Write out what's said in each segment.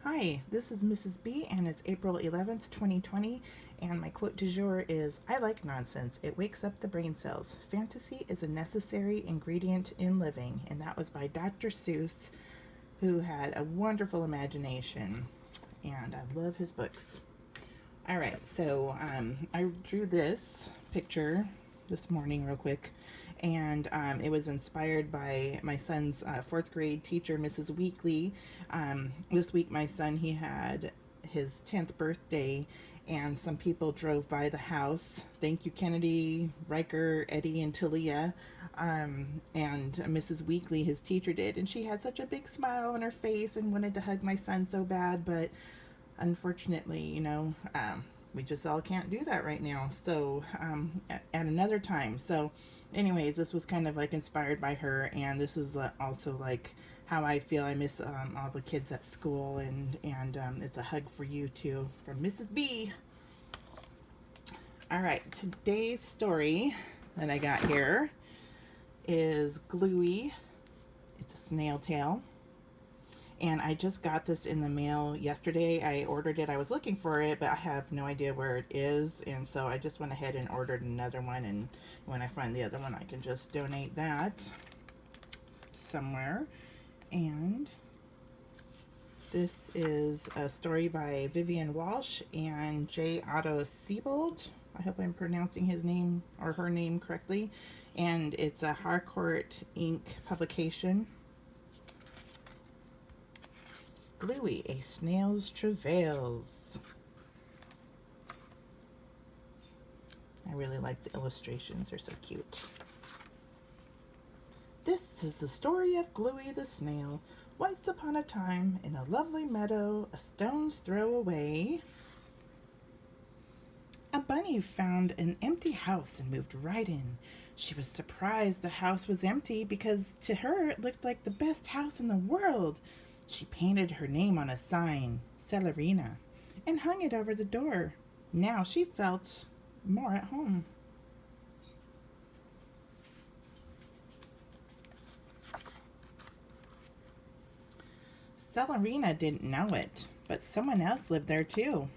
Hi, this is Mrs. B, and it's April 11th, 2020, and my quote du jour is, I like nonsense. It wakes up the brain cells. Fantasy is a necessary ingredient in living, and that was by Dr. Seuss, who had a wonderful imagination, and I love his books. All right, so I drew this picture this morning real quick, and it was inspired by my son's fourth grade teacher, Mrs. Weekly. This week, my son, he had his 10th birthday, and some people drove by the house. Thank you, Kennedy, Riker, Eddie, and Talia. And Mrs. Weekly, his teacher, did, and she had such a big smile on her face and wanted to hug my son so bad, but unfortunately, we just all can't do that right now. So, at another time. So, anyways, this was kind of like inspired by her, and this is also like how I feel. I miss all the kids at school, and it's a hug for you too, from Mrs. B. All right, today's story that I got here is Gluey. It's a snail tale. And I just got this in the mail yesterday. I ordered it. I was looking for it, but I have no idea where it is. And so I just went ahead and ordered another one. And when I find the other one, I can just donate that somewhere. And this is a story by Vivian Walsh and J. Otto Siebold. I hope I'm pronouncing his name or her name correctly. And it's a Harcourt Inc. publication. Gluey, A Snail's Travails. I really like the illustrations, they're so cute. This is the story of Gluey the snail. Once upon a time, in a lovely meadow, a stone's throw away, a bunny found an empty house and moved right in. She was surprised the house was empty because to her it looked like the best house in the world. She painted her name on a sign, Celerina, and hung it over the door. Now she felt more at home. Celerina didn't know it, but someone else lived there too.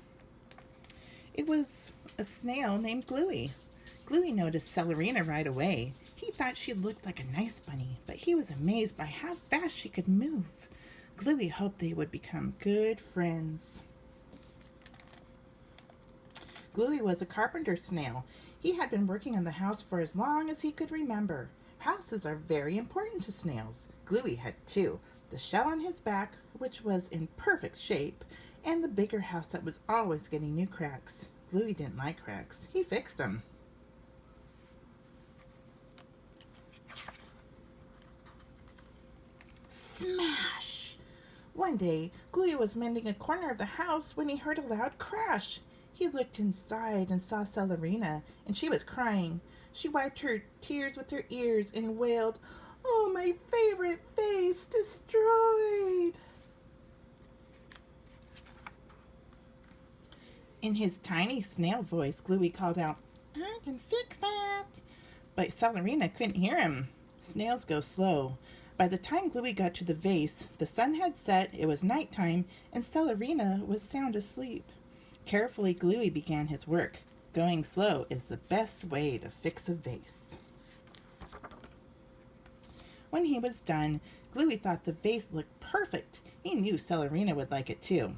It was a snail named Gluey. Gluey noticed Celerina right away. He thought she looked like a nice bunny, but he was amazed by how fast she could move. Gluey hoped they would become good friends. Gluey was a carpenter snail. He had been working on the house for as long as he could remember. Houses are very important to snails. Gluey had two, the shell on his back, which was in perfect shape, and the bigger house that was always getting new cracks. Gluey didn't like cracks. He fixed them. Smash! One day, Gluey was mending a corner of the house when he heard a loud crash. He looked inside and saw Celerina, and she was crying. She wiped her tears with her ears and wailed, "Oh, my favorite vase destroyed!" In his tiny snail voice, Gluey called out, "I can fix that!" But Celerina couldn't hear him. Snails go slow. By the time Gluey got to the vase, the sun had set, it was night time, and Celerina was sound asleep. Carefully, Gluey began his work. Going slow is the best way to fix a vase. When he was done, Gluey thought the vase looked perfect. He knew Celerina would like it too.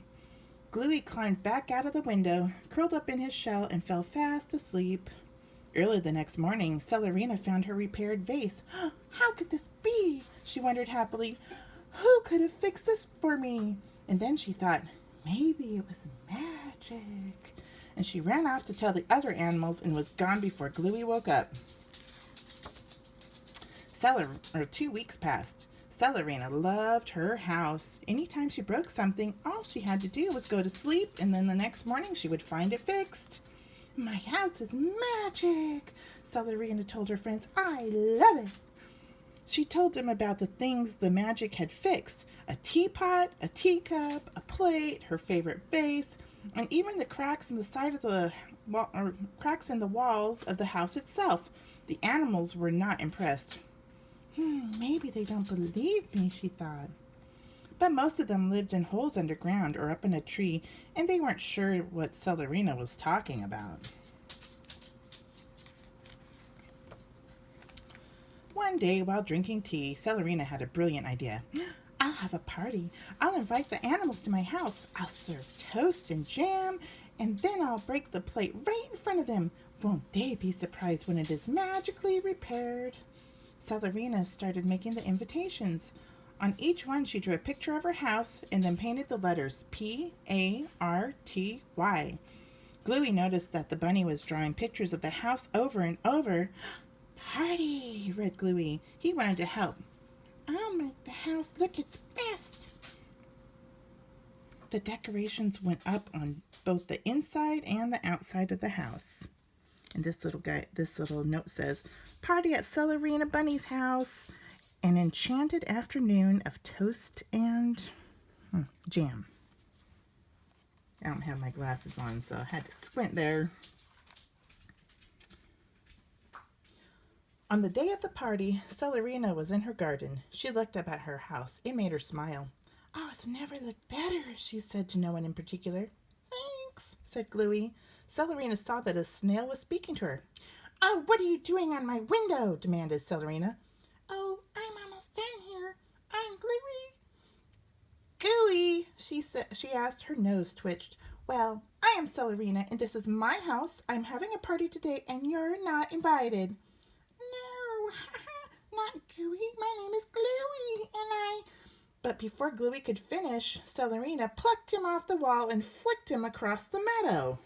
Gluey climbed back out of the window, curled up in his shell, and fell fast asleep. Early the next morning, Celerina found her repaired vase. How could this be? She wondered happily. Who could have fixed this for me? And then she thought, maybe it was magic. And she ran off to tell the other animals and was gone before Gluey woke up. 2 weeks passed. Celerina loved her house. Anytime she broke something, all she had to do was go to sleep, and then the next morning she would find it fixed. My house is magic, Celerina told her friends. I love it. She told them about the things the magic had fixed. A teapot, a teacup, a plate, her favorite vase, and even the cracks in the side of the cracks in the walls of the house itself. The animals were not impressed. Maybe they don't believe me, she thought. but most of them lived in holes underground or up in a tree, and they weren't sure what Celerina was talking about. One day, while drinking tea, Celerina had a brilliant idea. I'll have a party. I'll invite the animals to my house. I'll serve toast and jam, and then I'll break the plate right in front of them. Won't they be surprised when it is magically repaired? Celerina started making the invitations. On each one, she drew a picture of her house and then painted the letters P-A-R-T-Y. Gluey noticed that the bunny was drawing pictures of the house over and over. Party, read Gluey. He wanted to help. I'll make the house look its best. The decorations went up on both the inside and the outside of the house. And this little note says, party at Celerina Bunny's house. An enchanted afternoon of toast and jam. I don't have my glasses on, so I had to squint there. On the day of the party, Celerina was in her garden. She looked up at her house. It made her smile. Oh, it's never looked better, she said to no one in particular. Thanks, said Gluey. Celerina saw that a snail was speaking to her. Oh, what are you doing on my window? Demanded Celerina. Oh, I'm almost done here. I'm Gluey. Gooey, she asked. Her nose twitched. Well, I am Celerina, and this is my house. I'm having a party today, and you're not invited. No, not Gooey. My name is Gluey, and But before Gluey could finish, Celerina plucked him off the wall and flicked him across the meadow.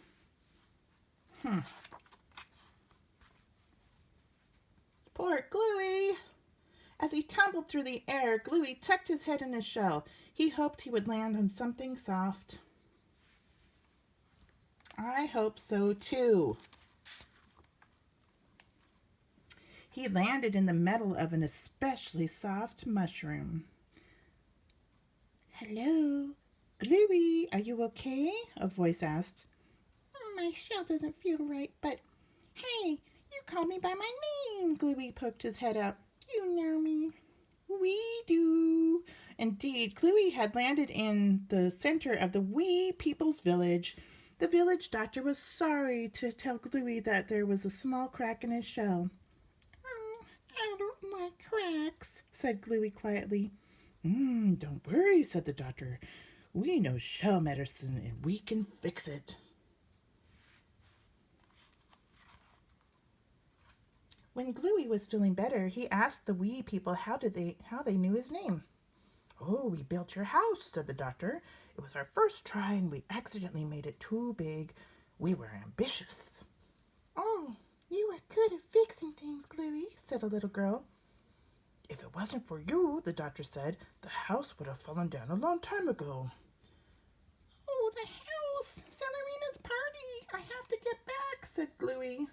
Poor Gluey. As he tumbled through the air, Gluey tucked his head in his shell. He hoped he would land on something soft. I hope so too. He landed in the middle of an especially soft mushroom. Hello, Gluey, are you okay? A voice asked. My shell doesn't feel right, but hey, you called me by my name. Gluey poked his head out. You know me. We do. Indeed, Gluey had landed in the center of the wee people's village. The village doctor was sorry to tell Gluey that there was a small crack in his shell. Oh, I don't like cracks, said Gluey quietly. Don't worry, said the doctor. We know shell medicine and we can fix it. When Gluey was feeling better, he asked the wee people how they knew his name. Oh, we built your house, said the doctor. It was our first try and we accidentally made it too big. We were ambitious. Oh, you were good at fixing things, Gluey, said a little girl. If it wasn't for you, the doctor said, the house would have fallen down a long time ago. Oh, the house! Celerina's party! I have to get back, said Gluey.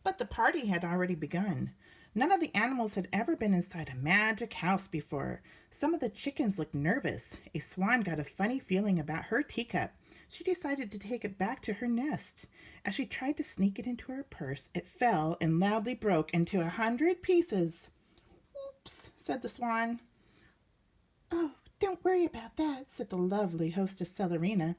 But the party had already begun. None of the animals had ever been inside a magic house before. Some of the chickens looked nervous. A swan got a funny feeling about her teacup. She decided to take it back to her nest. As she tried to sneak it into her purse, it fell and loudly broke into 100 pieces. Oops, said the swan. Oh, don't worry about that, said the lovely hostess Celerina.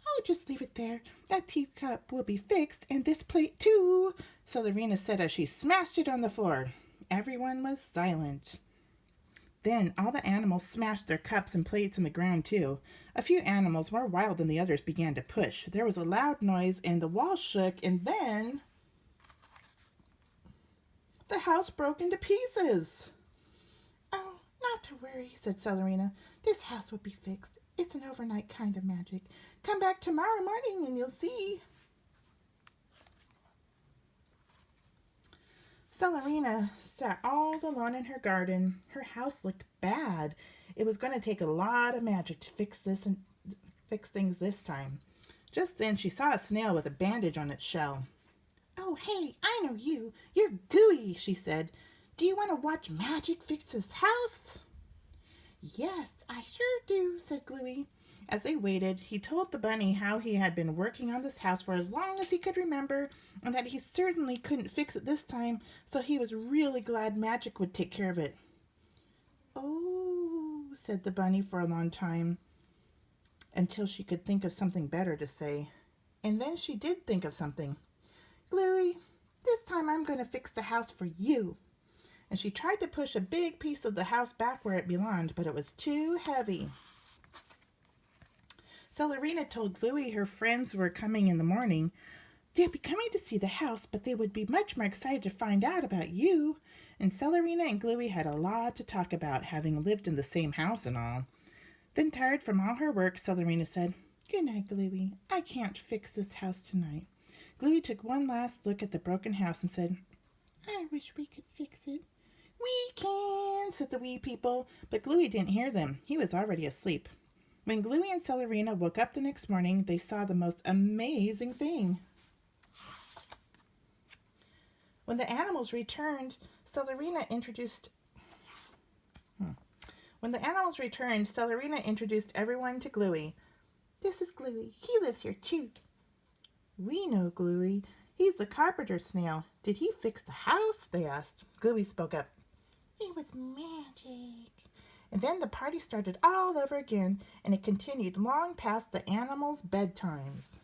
Oh, just leave it there. That teacup will be fixed, and this plate too, Celerina said as she smashed it on the floor. Everyone was silent. Then all the animals smashed their cups and plates on the ground too. A few animals, more wild than the others, began to push. There was a loud noise, and the wall shook, and then the house broke into pieces. Oh, not to worry, said Celerina. This house will be fixed. It's an overnight kind of magic. Come back tomorrow morning and you'll see. Celerina sat all alone in her garden. Her house looked bad. It was going to take a lot of magic to fix things this time. Just then she saw a snail with a bandage on its shell. Oh, hey, I know you. You're Gooey, she said. Do you want to watch magic fix this house? Yes, I sure do, said Gluey. As they waited, he told the bunny how he had been working on this house for as long as he could remember, and that he certainly couldn't fix it this time, so he was really glad magic would take care of it. said the bunny for a long time, until she could think of something better to say. And then she did think of something. Gluey, this time I'm going to fix the house for you. And she tried to push a big piece of the house back where it belonged, but it was too heavy. Celerina told Gluey her friends were coming in the morning. They'll be coming to see the house, but they would be much more excited to find out about you. And Celerina and Gluey had a lot to talk about, having lived in the same house and all. Then, tired from all her work, Celerina said, Good night, Gluey. I can't fix this house tonight. Gluey took one last look at the broken house and said, I wish we could fix it. We can, said the wee people, but Gluey didn't hear them. He was already asleep. When Gluey and Celerina woke up the next morning, they saw the most amazing thing. When the animals returned, Celerina introduced everyone to Gluey. This is Gluey. He lives here too. We know Gluey. He's the carpenter snail. Did he fix the house? They asked. Gluey spoke up. It was magic. And then the party started all over again, and it continued long past the animals' bedtimes.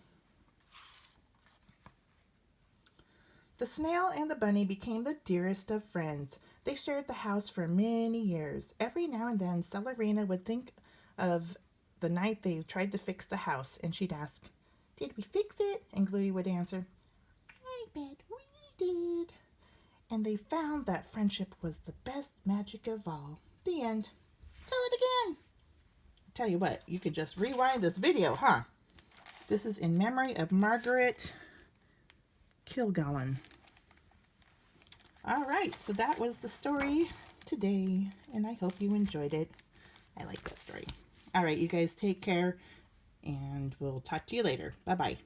The snail and the bunny became the dearest of friends. They shared the house for many years. Every now and then, Celerina would think of the night they tried to fix the house, and she'd ask, Did we fix it? And Gluey would answer, I bet we did. And they found that friendship was the best magic of all. The end. Tell it again. Tell you what, you could just rewind this video, huh? This is in memory of Margaret Kilgallen. All right, so that was the story today, and I hope you enjoyed it. I like that story. All right, you guys take care, and we'll talk to you later. Bye-bye.